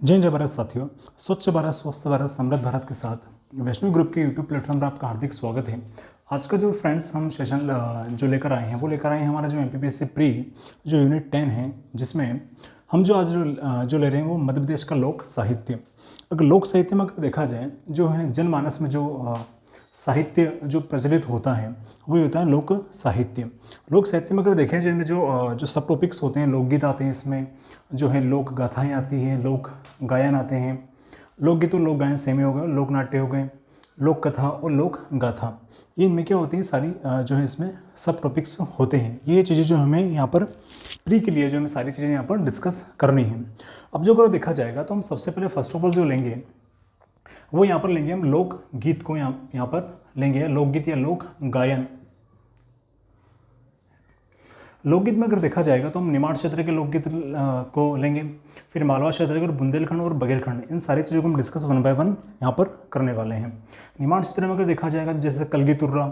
जय जय भारत साथियों, स्वच्छ भारत स्वस्थ भारत समृद्ध भारत के साथ वैष्णव ग्रुप के यूट्यूब प्लेटफॉर्म पर आपका हार्दिक स्वागत है। आज का जो फ्रेंड्स हम सेशन जो लेकर आए हैं वो लेकर आए हैं हमारा जो एमपीपीएससी प्री जो यूनिट 10 है, जिसमें हम जो आज जो ले रहे हैं वो मध्य प्रदेश का लोक साहित्य। अगर लोक साहित्य में अगर देखा जाए जो है जनमानस में जो साहित्य जो प्रचलित होता है वही होता है लोक साहित्य। लोक साहित्य में अगर देखें जिनमें जो सब टॉपिक्स होते हैं, लोकगीत आते हैं, इसमें जो है लोक गाथाएँ आती हैं, लोक गायन आते हैं। लोकगीत और लोक गायन सेम ही हो गए, लोक नाट्य हो गए, लोक कथा और लोक गाथा, ये इनमें क्या होती हैं सारी जो है इसमें सब टॉपिक्स होते हैं। ये चीज़ें जो हमें यहाँ पर प्री के लिए जो हमें सारी चीज़ें यहाँ पर डिस्कस करनी है। अब जो अगर देखा जाएगा तो हम सबसे पहले फर्स्ट ऑफ ऑल जो लेंगे वो यहाँ पर लेंगे हम लोक गीत को यहाँ पर लेंगे, लोकगीत या लोक गायन। लोकगीत में अगर देखा जाएगा तो हम निमाड़ क्षेत्र के लोकगीत को लेंगे, फिर मालवा क्षेत्र के और बुंदेलखंड और बघेलखंड, इन सारी चीज़ों को हम डिस्कस वन बाय वन यहाँ पर करने वाले हैं। निमाड़ क्षेत्र में अगर देखा जाएगा जैसे कलगी तुर्रा,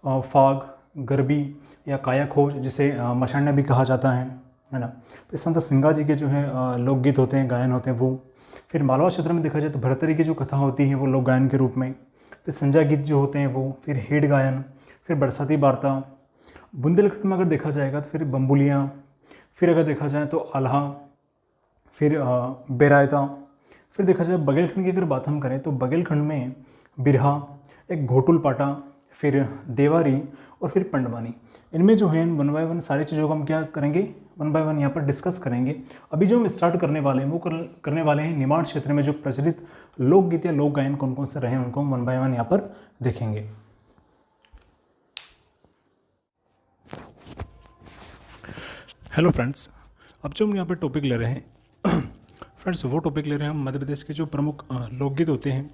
फाग, गरबी या काया खोज, जिसे मशान्या भी कहा जाता है ना। फिर संत सिंगा जी के जो है लोकगीत होते हैं, गायन होते हैं वो। फिर मालवा क्षेत्र में देखा जाए तो भरतरी की जो कथा होती है वो लोक गायन के रूप में। फिर संजा गीत जो होते हैं वो, फिर हेड गायन, फिर बरसाती वार्ता। बुंदेलखंड में अगर देखा जाएगा तो फिर बम्बुलियाँ, फिर अगर देखा जाए तो आल्हा, फिर बेरायता। फिर देखा जाए बघेलखंड की अगर बात हम करें तो बघेलखंड में बिरहा, एक घोटुल पाटा, फिर देवारी और फिर पंडवानी। इनमें जो है वन बाय वन सारी चीज़ों को हम क्या करेंगे, वन बाय वन यहाँ पर डिस्कस करेंगे। अभी जो हम स्टार्ट करने वाले हैं वो करने वाले हैं निमाड़ क्षेत्र में जो प्रचलित लोकगीत या लोक गायन कौन कौन से रहे हैं उनको हम वन बाय वन यहाँ पर देखेंगे। हेलो फ्रेंड्स, अब जो हम यहाँ पर टॉपिक ले रहे हैं फ्रेंड्स वो टॉपिक ले रहे हैं हम मध्य प्रदेश के जो प्रमुख लोकगीत होते हैं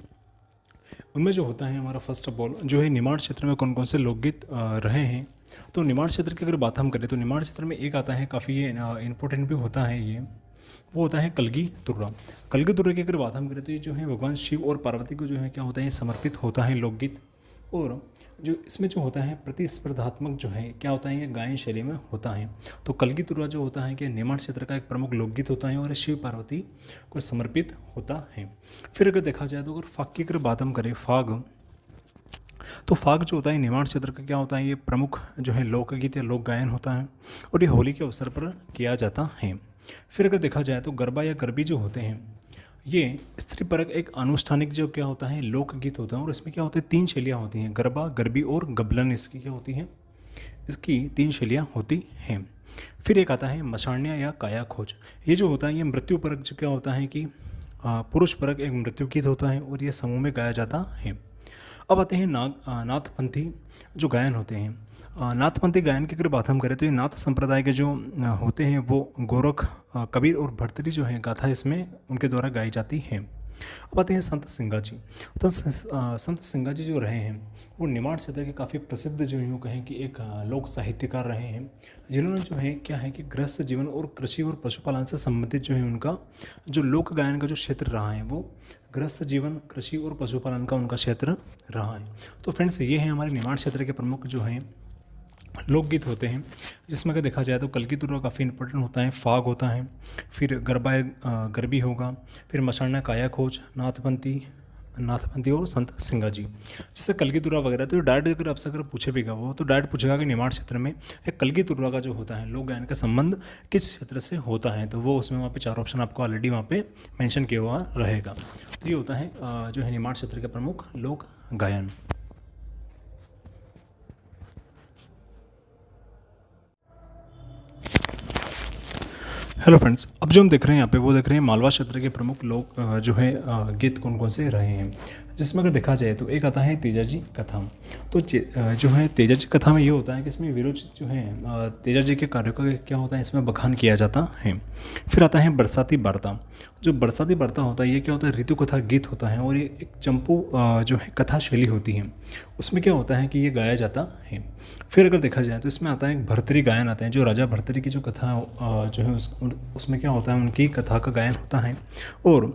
उनमें जो होता है हमारा फर्स्ट ऑफ ऑल जो है निमाड़ क्षेत्र में कौन कौन से लोकगीत रहे हैं। तो निमाड़ क्षेत्र की अगर बात हम करें तो निमाड़ क्षेत्र में एक आता है, काफ़ी ये इंपॉर्टेंट भी होता है, ये वो होता है कलगी तुर्रा। कलगी तुर्रे की अगर बात हम करें तो ये जो है भगवान शिव और पार्वती को जो है क्या होता है समर्पित होता है लोकगीत। और जो इसमें जो होता है प्रतिस्पर्धात्मक जो है क्या होता है ये गायन शैली में होता है। तो कलगी तुर्रा जो होता है कि निमाड़ क्षेत्र का एक प्रमुख लोकगीत होता है और शिव पार्वती को समर्पित होता है। फिर अगर देखा जाए तो अगर फाग की अगर बात हम करें, फाग, तो फाग जो होता है निमाड़ क्षेत्र का क्या होता है ये प्रमुख जो है लोकगीत या लोक गायन होता है और ये होली के अवसर पर किया जाता है। फिर अगर देखा जाए तो गरबा या गरबी जो होते हैं ये स्त्री परक एक अनुष्ठानिक जो क्या होता है लोकगीत होता है और इसमें क्या होता है 3 शैलियाँ होती हैं, गरबा, गरबी और गबलन। इसकी क्या होती हैं, इसकी 3 शैलियाँ होती हैं। फिर एक आता है मशान्या या काया खोज। ये जो होता है ये मृत्यु परक जो क्या होता है कि पुरुष परक एक मृत्यु गीत होता है और ये समूह में गाया जाता है। अब आते हैं नाथपंथी जो गायन होते हैं। नाथपंथी गायन की अगर बात हम करें तो ये नाथ संप्रदाय के जो होते हैं वो गोरख, कबीर और भर्तरी जो है गाथा इसमें उनके द्वारा गाई जाती है। अब आते हैं संत सिंगा जी। तो संत सिंगा जी जो रहे हैं वो निमाड़ क्षेत्र के काफ़ी प्रसिद्ध जो यूँ कहें कि एक लोक साहित्यकार रहे हैं, जिन्होंने जो है क्या है कि गृहस्थ जीवन और कृषि और पशुपालन से संबंधित जो है उनका जो लोक गायन का जो क्षेत्र रहा है वो गृहस्थ जीवन, कृषि और पशुपालन का उनका क्षेत्र रहा है। तो फ्रेंड्स ये है हमारे निमाड़ क्षेत्र के प्रमुख जो हैं लोकगीत होते हैं, जिसमें अगर देखा जाए तो कलगी तुर्रा काफ़ी इंपॉर्टेंट होता है, फाग होता है, फिर गरबा गरबी होगा, फिर मशान्या काया खोज, नाथपंथी और संत सिंगा जी। जैसे कलगी तुर्रा वगैरह तो डायरेक्ट अगर आपसे अगर पूछेगा वो तो डायरेक्ट पूछेगा कि निमाड़ क्षेत्र में एक कलगी तुर्रा का जो होता है लोक गायन का संबंध किस क्षेत्र से होता है, तो वो उसमें वहाँ पे 4 ऑप्शन आपको ऑलरेडी वहाँ पे मेंशन किया हुआ रहेगा। तो ये होता है जो है निमाड़ क्षेत्र के प्रमुख लोक गायन। हेलो फ्रेंड्स, अब जो हम देख रहे हैं यहाँ पे वो देख रहे हैं मालवा क्षेत्र के प्रमुख लोक जो है गीत कौन कौन से रहे हैं, जिसमें अगर देखा जाए तो एक आता है तेजाजी कथा। तो जो है तेजाजी कथा में ये होता है कि इसमें विरोचित जो है तेजाजी के कार्यों का क्या होता है इसमें बखान किया जाता है। फिर आता है बरसाती वार्ता। जो बरसाती वार्ता होता है ये क्या होता है ऋतु कथा गीत होता है और ये एक चंपू जो है कथा शैली होती है, उसमें क्या होता है कि ये गाया जाता है। फिर अगर देखा जाए तो इसमें आता है एक भर्तरी गायन आता है, जो राजा भर्तरी की जो कथा जो है उसमें क्या होता है उनकी कथा का गायन होता है। और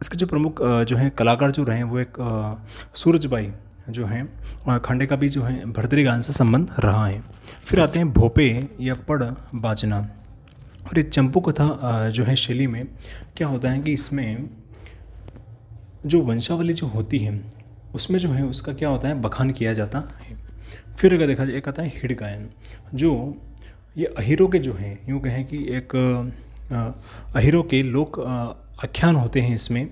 इसके जो प्रमुख जो है कलाकार जो रहे हैं वो एक सूरजबाई जो हैं खंडे का भी जो है भर्तरी गायन से संबंध रहा है। फिर आते हैं भोपे या पड़ बाजना। और ये चंपू कथा जो है शैली में क्या होता है कि इसमें जो वंशावली जो होती है उसमें जो है उसका क्या होता है, बखान किया जाता है। फिर अगर देखा जाए, एक आता है हिड़ गायन, जो ये अहीरों के जो हैं, यूँ कहें कि एक अहीरों के लोक आख्यान होते हैं, इसमें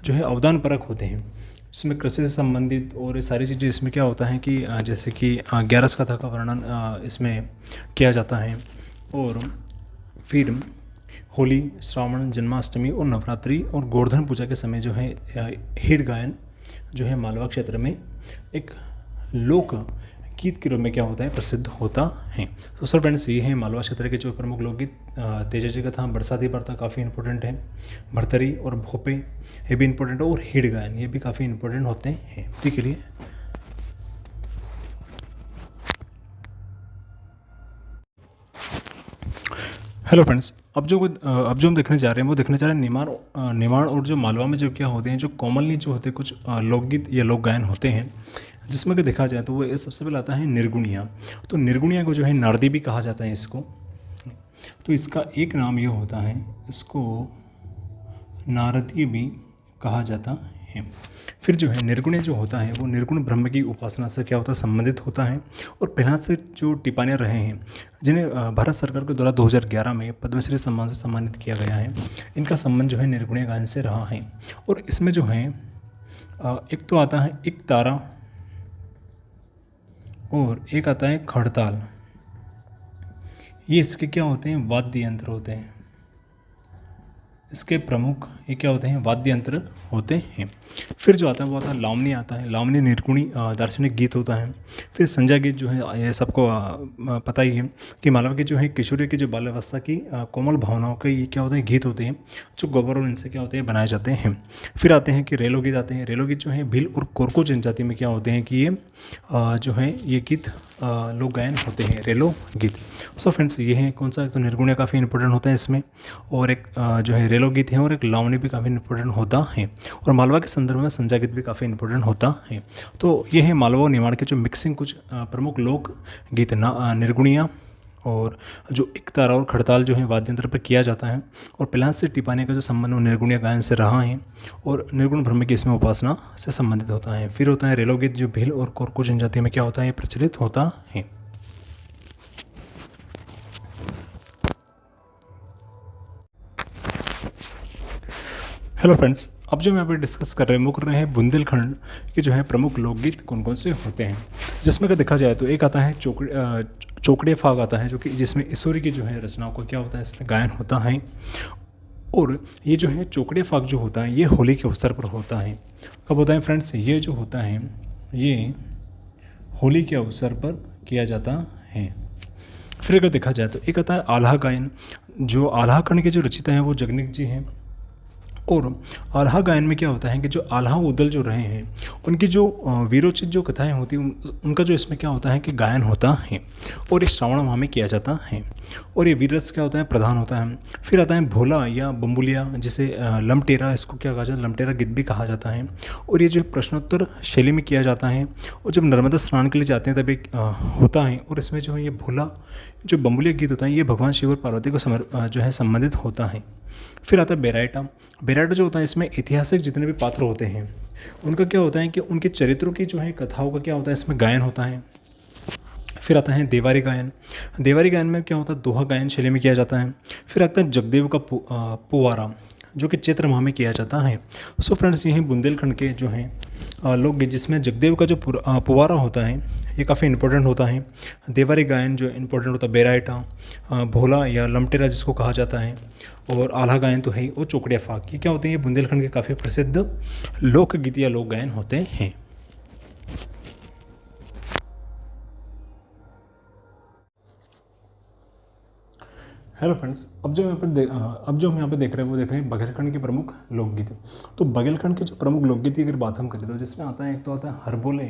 जो है अवदान परक होते हैं। इसमें कृषि से संबंधित और ये सारी चीज़ें इसमें क्या होता है कि जैसे कि 11 कथा का वर्णन इसमें किया जाता है। और फिर होली, श्रावण, जन्माष्टमी और नवरात्रि और गोवर्धन पूजा के समय जो है हिड़ गायन जो है मालवा क्षेत्र में एक लोक गीत के रूप में क्या होता है, प्रसिद्ध होता है। तो सर फ्रेंड्स, ये है मालवा क्षेत्र के जो प्रमुख लोकगीत। तेजाजी कथा, बरसाती वार्ता काफ़ी इंपॉर्टेंट है, भरतरी और भोपे ये भी इंपॉर्टेंट है, और हिड़ गायन ये भी काफ़ी इंपॉर्टेंट होते हैं ठीक के लिए। हेलो फ्रेंड्स, अब जो हम देखने जा रहे हैं वो देखने जा रहे हैं निमाड़ और जो मालवा में जो क्या होते हैं, जो कॉमनली जो होते हैं कुछ लोकगीत या लोक गायन होते हैं, जिसमें कि देखा जाए तो वो सबसे पहले आता है निर्गुणिया। तो निर्गुणिया को जो है नारदी भी कहा जाता है इसको। तो इसका एक नाम ये होता है, इसको नारदी भी कहा जाता है। फिर जो है निर्गुण जो होता है वो निर्गुण ब्रह्म की उपासना से क्या होता है, संबंधित होता है। और प्रहलाद से जो टिप्पणियाँ रहे हैं, जिन्हें भारत सरकार के द्वारा 2011 में पद्मश्री सम्मान से सम्मानित किया गया है, इनका संबंध जो है निर्गुणीय गायन से रहा है। और इसमें जो है एक तो आता है एक तारा और एक आता है खड़ताल। ये इसके क्या होते हैं, वाद्य यंत्र होते हैं। इसके प्रमुख ये क्या होते हैं, वाद्य यंत्र होते हैं। फिर जो आता है वो आता है लावनी आता है। लावनी निर्गुणी दार्शनिक गीत होता है। फिर संध्या गीत जो है, ये सबको पता ही है कि मालवा की जो है किशोरी की जो बाल्यावस्था की कोमल भावनाओं के ये क्या होते हैं, गीत होते हैं, जो गोबर और इनसे क्या होते हैं, बनाए जाते हैं। फिर आते हैं कि रेलो गीत आते हैं। रेलो गीत जो है भील और कोरको जनजाति में क्या होते हैं कि ये जो है ये गीत लोक गायन होते हैं, रेलो गीत। सो फ्रेंड्स, ये है कौन सा, तो निर्गुणिया काफ़ी इंपॉर्टेंट होता है इसमें, और एक जो है रेलो गीत है, और एक लावनी भी काफ़ी इंपॉर्टेंट होता है। और मालवा के संदर्भ में संध्या गीत भी काफ़ी इंपॉर्टेंट होता है। तो ये है मालवा और निमाड़ के जो मिक्सिंग कुछ प्रमुख लोक गीत निर्गुणिया, और जो एक तारा और खड़ताल जो है वाद्य यंत्र पर किया जाता है। और प्रहलाद से टिप्पणी का जो संबंध वो निर्गुणीय गायन से रहा है, और निर्गुण ब्रह्म की इसमें उपासना से संबंधित होता है। फिर होता है रेलो गीत, जो भील और कोरको जनजाति में क्या होता है, प्रचलित होता है। हेलो फ्रेंड्स, अब जो हम यहाँ पे डिस्कस कर रहे हैं वो कर रहे हैं बुंदेलखंड के जो है प्रमुख लोकगीत कौन कौन से होते हैं। जिसमें अगर देखा जाए तो एक आता है चौकड़े फाग आता है, जो कि जिसमें ईश्वरी की जो है रचनाओं का क्या होता है, इसमें गायन होता है। और ये जो है चौकड़े फाग जो होता है ये होली के अवसर पर होता है। कब होता है फ्रेंड्स, ये जो होता है ये होली के अवसर पर किया जाता है। फिर अगर देखा जाए तो एक आता है आल्हा गायन। जो आल्हा खंड के जो रचिता हैं वो जगनिक जी हैं। और आल्हा गायन में क्या होता है कि जो आल्हा उदल जो रहे हैं उनकी जो वीरोचित जो कथाएं होती हैं उनका जो इसमें क्या होता है कि गायन होता है, और ये श्रावण माह में किया जाता है। और ये वीररस क्या होता है, प्रधान होता है। फिर आता है भोला या बम्बुलिया, जिसे लमटेरा, इसको क्या कहा जाता है, लमटेरा गीत भी कहा जाता है। और ये जो प्रश्नोत्तर शैली में किया जाता है। और जब नर्मदा स्नान के लिए जाते हैं तब एक होता है। और इसमें जो है ये भोला जो बम्बुलिया गीत होता है ये भगवान शिव और पार्वती को जो है संबंधित होता है। फिर आता है बेराइटा। बेराइटा जो होता है इसमें ऐतिहासिक जितने भी पात्र होते हैं उनका क्या होता है कि उनके चरित्रों की जो है कथाओं का क्या होता है, इसमें गायन होता है। फिर आता है देवारी गायन। देवारी गायन में क्या होता है, दोहा गायन शैली में किया जाता है। फिर आता है जगदेव का पुवारा, जो कि चैत्र माह में किया जाता है। सो फ्रेंड्स, ये हैं बुंदेलखंड के जो हैं लोकगीत, जिसमें जगदेव का जो पुवारा होता है ये काफ़ी इंपॉर्टेंट होता है। देवारी गायन जो इंपॉर्टेंट होता है, बेराइटा, भोला या लमटेरा जिसको कहा जाता है, और आल्हा गायन तो है ही, और चौकड़िया फाग, ये क्या होते हैं, ये बुंदेलखंड के काफ़ी प्रसिद्ध लोकगीत या लोक गायन होते हैं। हेलो फ्रेंड्स, अब जो हम यहाँ पे देख रहे हैं वो देख रहे हैं बघेलखंड के प्रमुख लोकगीत। तो बघेलखंड के जो प्रमुख लोकगीत की अगर बात हम करें तो जिसमें आता है, एक तो आता है हरबोले,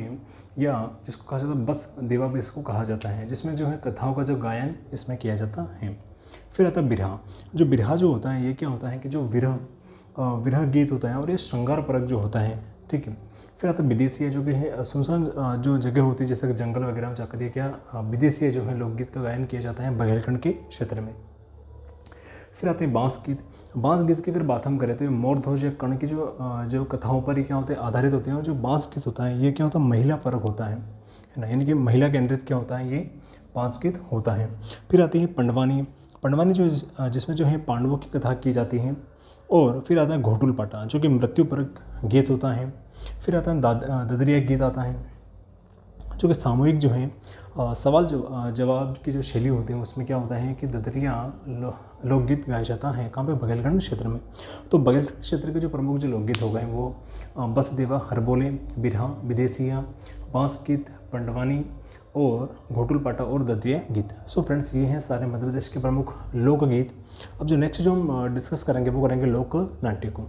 या जिसको कहा जाता है बस देवा भी इसको कहा जाता है, जिसमें जो है कथाओं का जो गायन इसमें किया जाता है। फिर आता है बिरहा। जो बिरहा जो होता है ये क्या होता है कि जो विरह गीत होता है, और ये श्रृंगार परक जो होता है, ठीक है। फिर आता है विदेशी, जो कि है सुनसान जो जगह होती है जैसे जंगल वगैरह में जाकर ये क्या विदेशी जो है लोकगीत का गायन किया जाता है बघेलखंड के क्षेत्र में। फिर आते हैं बांस गीत। बांस गीत की अगर बात हम करें तो ये मोर ध्वज या कर्ण की जो कथाओं पर ही क्या होते हैं आधारित होते हैं। और जो बांस गीत होता है ये क्या होता है महिला परक होता है ना, यानी कि महिला केंद्रित क्या होता है ये बांस गीत होता है। फिर आती है पंडवानी। पंडवानी जिसमें जो है पांडवों की कथा की जाती है। और फिर आता है घोटुल पाटा जो कि मृत्यु परक गीत होता है। फिर आता है ददरिया गीत आता है जो कि सामूहिक जो है सवाल जवाब की जो शैली होती है उसमें क्या होता है कि ददरिया लोकगीत गाया जाता है कहाँ पे बघेलखंड क्षेत्र में। तो बघेलखंड क्षेत्र के जो प्रमुख जो लोकगीत हो गए वो बसदेवा, हरबोले, बिरहा, विदेशिया, बांस गीत, पंडवानी और घोटुल पाटा और ददरिया गीत। सो फ्रेंड्स ये हैं सारे मध्य प्रदेश के प्रमुख लोकगीत। अब जो नेक्स्ट जो हम डिस्कस करेंगे वो करेंगे लोक नाट्य को।